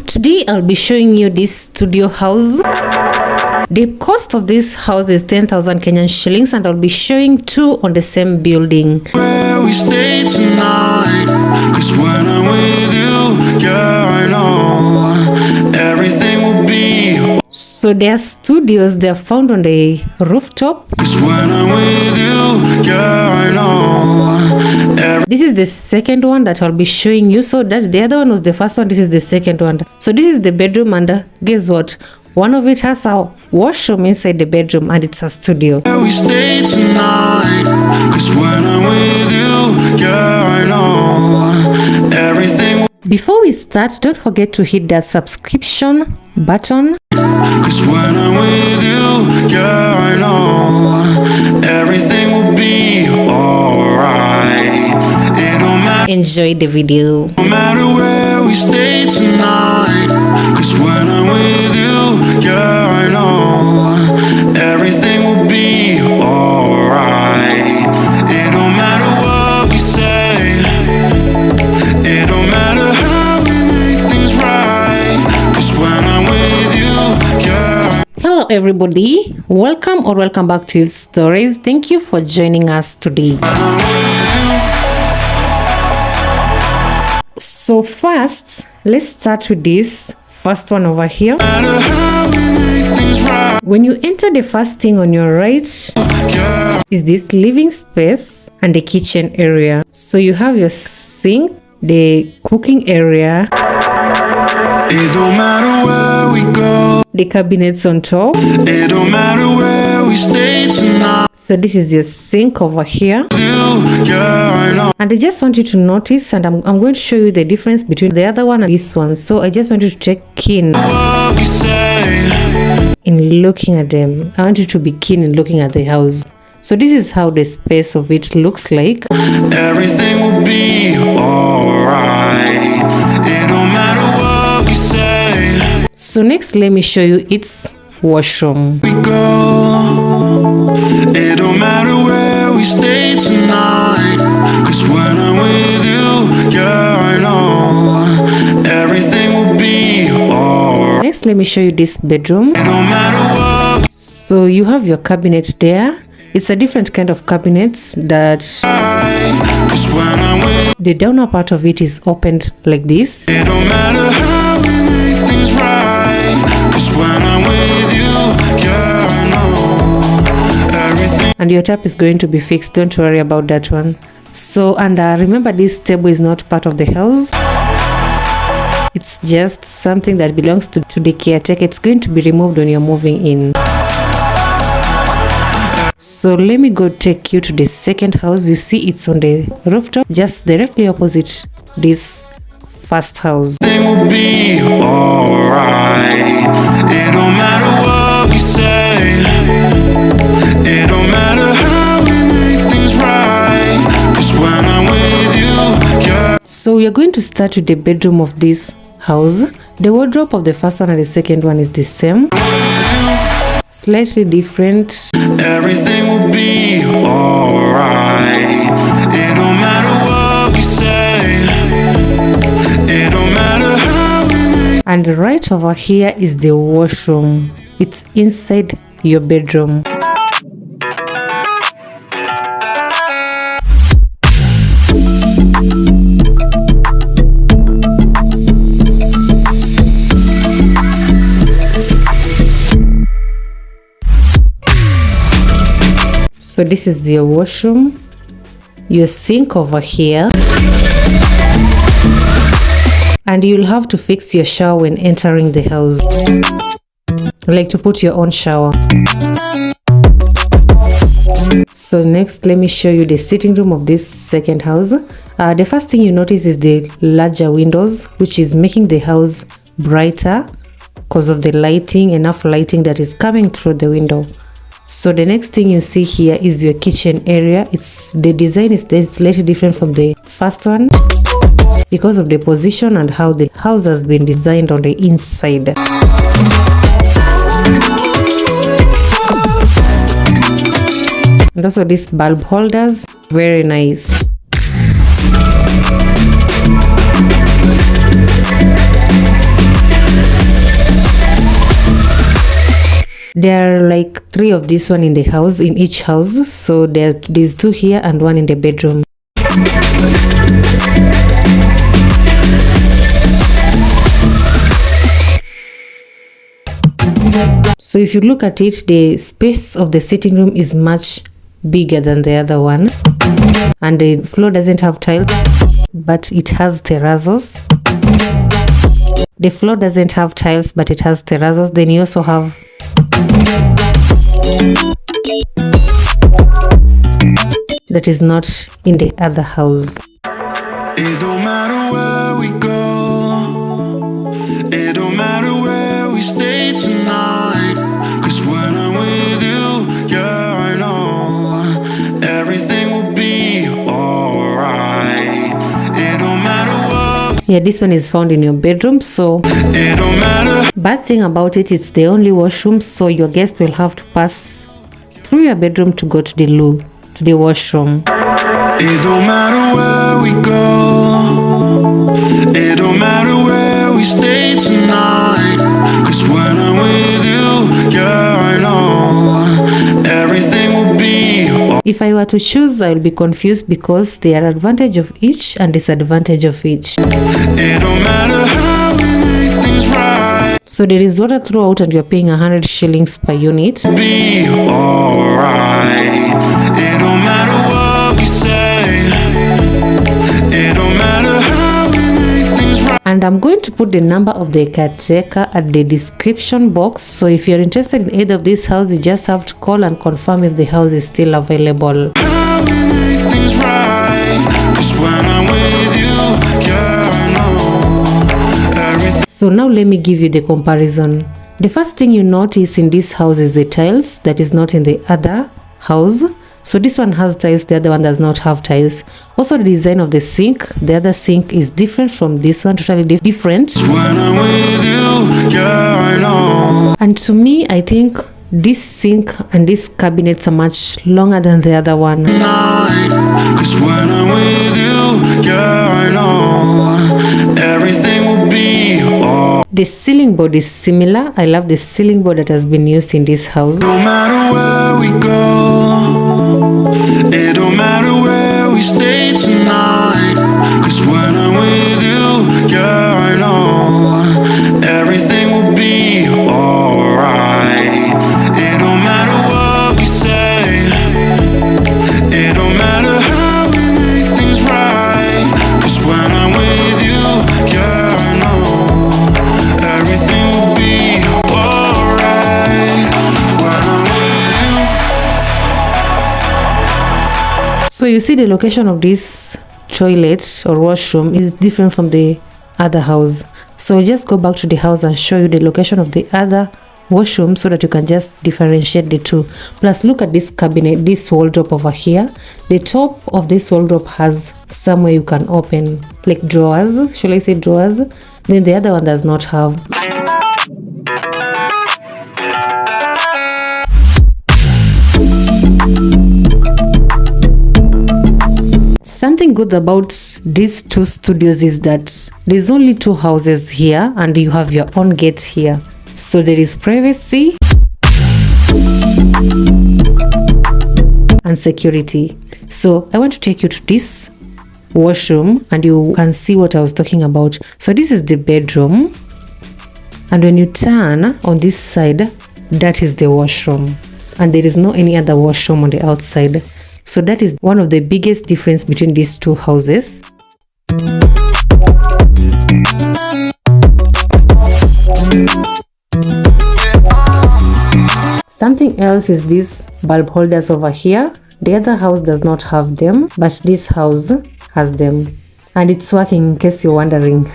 Today I'll be showing you this studio house. The cost of this house is 10,000 Kenyan shillings, and I'll be showing two on the same building. Where we stay tonight, 'cause when I'm with you, yeah, I know everything will be. So their studios, they're found on the rooftop. 'Cause when I'm with you, yeah, I know. This is the second one that I'll be showing you. So that the other one was the first one, this is the second one. So this is the bedroom, and guess what? One of it has a washroom inside the bedroom, and it's a studio. Where we stay tonight, 'cause when I'm with you, yeah, I know everything. Before we start, don't forget to hit that subscription button. 'Cause when I'm with you, yeah, I know everything will be alright. It don't matter. Enjoy the video. No matter where we stay tonight, 'cause when I'm with you, yeah, I know everything will be alright. It don't matter what we say, it don't matter how we make things right, 'cause when I'm with you, yeah. Hello everybody, welcome back to Youth Stories. Thank you for joining us today. So first, let's start with this first one over here. No matter how we make things right, When you enter, the first thing on your right yeah. is this living space and the kitchen area. So you have your sink, the cooking area, It don't matter where we go, the cabinets on top. it don't matter where we stay tonight. So this is your sink over here. You, yeah, I know. And I just want you to notice, and I'm going to show you the difference between the other one and this one. So I just want you to take keen What we say, in looking at them. I want you to be keen in looking at the house. So this is how the space of it looks like. everything will be alright. It don't matter what we say, So next, let me show you its washroom. we go. It don't matter where we stay tonight, 'cause when I'm with you, yeah, I know everything will be alright. Next, let me show you this bedroom. It don't matter what So you have your cabinet there. It's a different kind of cabinet that 'cause when I'm with the downer part of it is opened like this. it don't matter how we make things right, 'cause when I'm with you, yeah, I know everything. And your tap is going to be fixed. Don't worry about that one. So, and remember, this table is not part of the house. It's just something that belongs to the caretaker. It's going to be removed when you're moving in. So let me go take you to the second house. You see it's on the rooftop, just directly opposite this first house. Everything will be alright. It don't matter what we say, it don't matter how we make things right, 'cause when I'm with you, yeah. So we are going to start with the bedroom of this house. The wardrobe of the first one and the second one is the same, slightly different. Everything will be alright. It don't matter what we say, it don't matter how we make. And right over here is the washroom. It's inside your bedroom. So this is your washroom, your sink over here, and you'll have to fix your shower when entering the house, like to put your own shower. So next, let me show you the sitting room of this second house. The first thing you notice is the larger windows, which is making the house brighter because of the lighting, enough lighting that is coming through the window. So the next thing you see here is your kitchen area. The design is slightly different from the first one because of the position and how the house has been designed on the inside. And also these bulb holders, very nice. There are like 3 of this one in the house, in each house. So there's 2 here and 1 in the bedroom. So if you look at it, the space of the sitting room is much bigger than the other one, and the floor doesn't have tiles, but it has terrazzos. The floor doesn't have tiles, but it has terrazzos. Then you also have that is not in the other house. It don't matter where we go, it don't matter where we stay tonight, 'cause when I'm with you, yeah, I know everything will be alright. It don't matter what. Yeah, this one is found in your bedroom. So It don't matter. bad thing about it, it's the only washroom, so your guest will have to pass through your bedroom to go to the loo, to the washroom. It don't matter where we go, it don't matter where we stay tonight, 'cause when I'm with you, yeah, I know everything will be alright. If I were to choose, I will be confused because there are advantage of each and disadvantage of each. It don't matter how we make things right, So there is water throughout and you're paying 100 shillings per unit. be alright. It don't matter what we say, it don't matter how we make things right. And I'm going to put the number of the caretaker at the description box. So if you're interested in either of this house, you just have to call and confirm if the house is still available. How we make things right, 'cause when I'm with you, yeah, I know everything. So now let me give you the comparison. The first thing you notice in this house is the tiles that is not in the other house. So this one has tiles, the other one does not have tiles. Also the design of the sink, the other sink is different from this one, totally different. When I'm with you, yeah, I know. And to me, I think this sink and these cabinets are much longer than the other one. Night, 'cause when I'm with you, yeah, I know everything will be alright. The ceiling board is similar. I love the ceiling board that has been used in this house. No matter where we go, it don't matter where we stay tonight, 'cause when I'm with you, yeah, I know everything will be alright. It don't matter what we say, it don't matter how we make things right, 'cause when I'm with you, yeah, I know everything will be alright. When I'm with you. So you see the location of this toilet or washroom is different from the other house. So just go back to the house and show you the location of the other washroom so that you can just differentiate the two. Plus look at this cabinet, this wardrobe over here. The top of this wardrobe has somewhere you can open, like drawers, shall I say drawers? Then the other one does not have. Something good about these two studios is that there's only 2 houses here and you have your own gate here. So there is privacy and security. So I want to take you to this washroom and you can see what I was talking about. So this is the bedroom. And when you turn on this side, that is the washroom. And there is no any other washroom on the outside. So that is one of the biggest difference between these 2 houses. Something else is these bulb holders over here. The other house does not have them, but this house has them. And it's working in case you're wondering.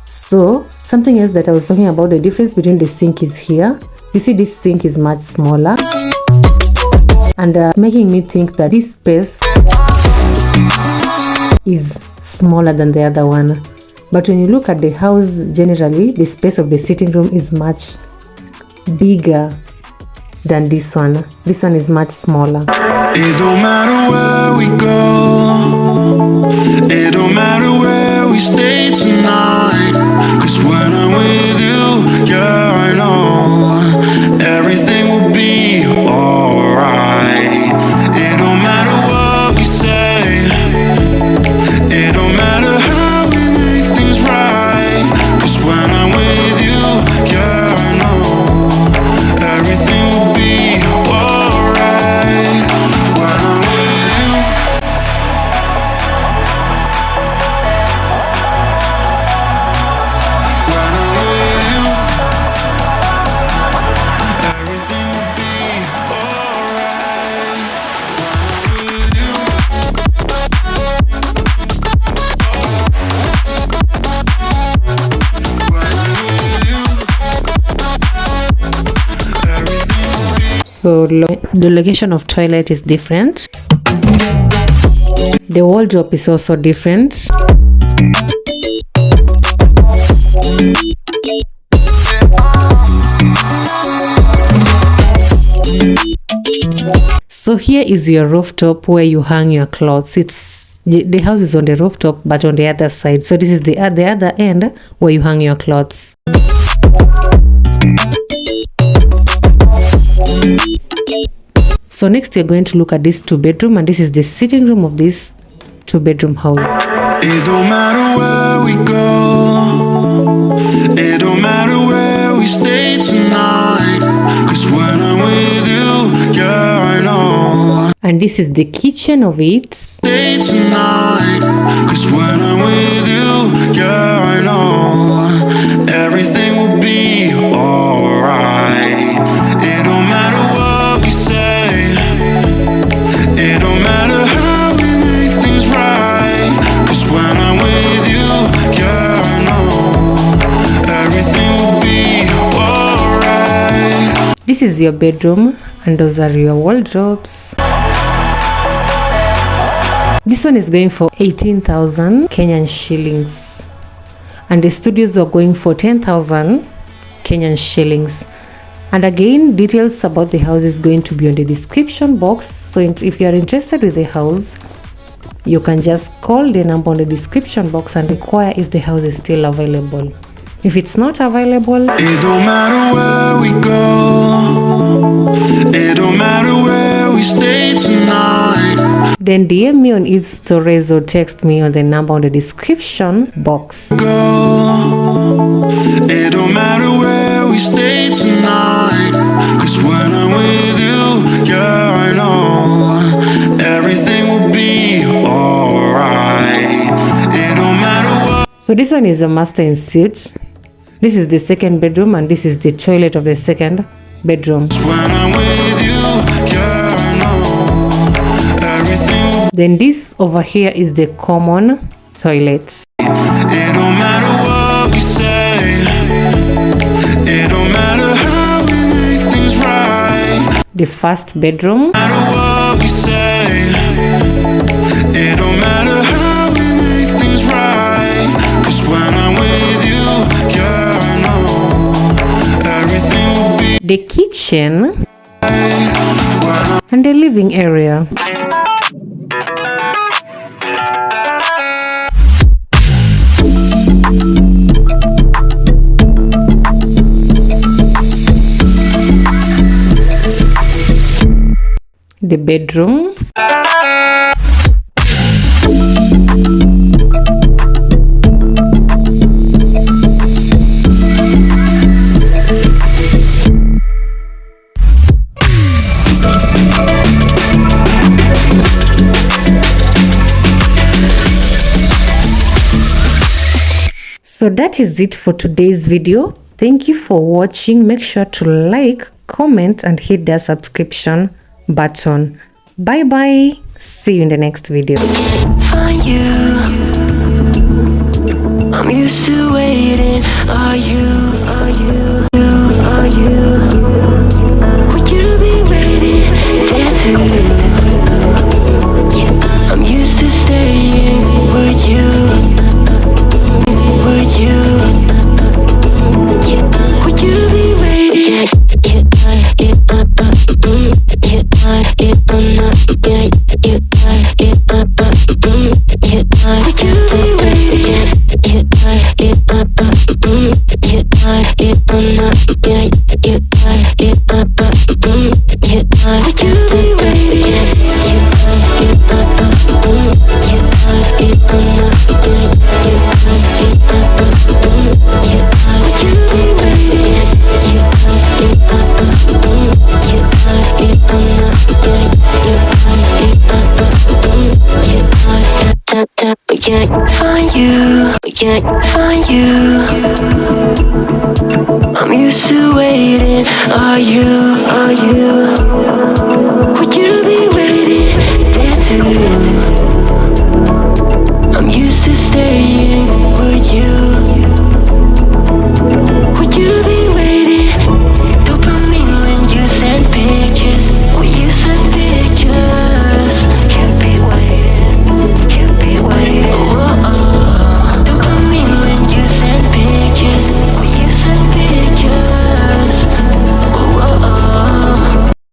So something else that I was talking about, the difference between the sink is here. You see this sink is much smaller. And making me think that this space is smaller than the other one. But when you look at the house generally, the space of the sitting room is much bigger than this one. This one is much smaller. It don't matter where we go, it don't matter where we stay tonight, 'cause when I'm with you, yeah, I know everything So the location of toilet is different. The wardrobe is also different. So here is your rooftop where you hang your clothes. The house is on the rooftop but on the other side. So this is the other end where you hang your clothes. So next we're going to look at this 2-bedroom, and this is the sitting room of this 2-bedroom house. It don't matter where we go, it don't matter where we stay tonight, 'cause when I'm with you, yeah, I know. And this is the kitchen of it. Stay tonight, 'cause when I'm with you, yeah, I know. Everything will be alright. It don't matter what we say, it don't matter how we make things right, 'cause when I'm with you, yeah, I know. Everything will be alright. This is your bedroom, and those are your wardrobes. This one is going for 18,000 Kenyan shillings, and the studios were going for 10,000 Kenyan shillings. And again, details about the house is going to be on the description box. So if you are interested with the house, you can just call the number on the description box and inquire if the house is still available. If it's not available, it don't matter where we go, it don't matter where we stay tonight, then DM me on Eve's stories or text me on the number on the description box. go. It don't matter where we stay tonight, 'cause when I'm with you, yeah, I know. Everything will be alright. It don't matter what. So this one is a master in suite. This is the second bedroom, and this is the toilet of the second bedroom. When I'm with you, yeah, I know. Everything will. Then this over here is the common toilet. It don't matter what we say, it don't matter how we make things right. The first bedroom. No matter what we say, it don't matter how we make things right, 'cause when I'm with you, yeah, I know. Everything will be The kitchen when and the living area. The bedroom. So that is it for today's video. Thank you for watching. Make sure to like, comment, and hit the subscription button. Bye bye. See you in the next video. Find you. I'm used to waiting. Are you? Are you? Are you? Would you be waiting there too? I'm used to staying. Would you? Would you? Would you be waiting? Can't find you. I'm used to waiting. Are you? Are you? Would you be waiting there too?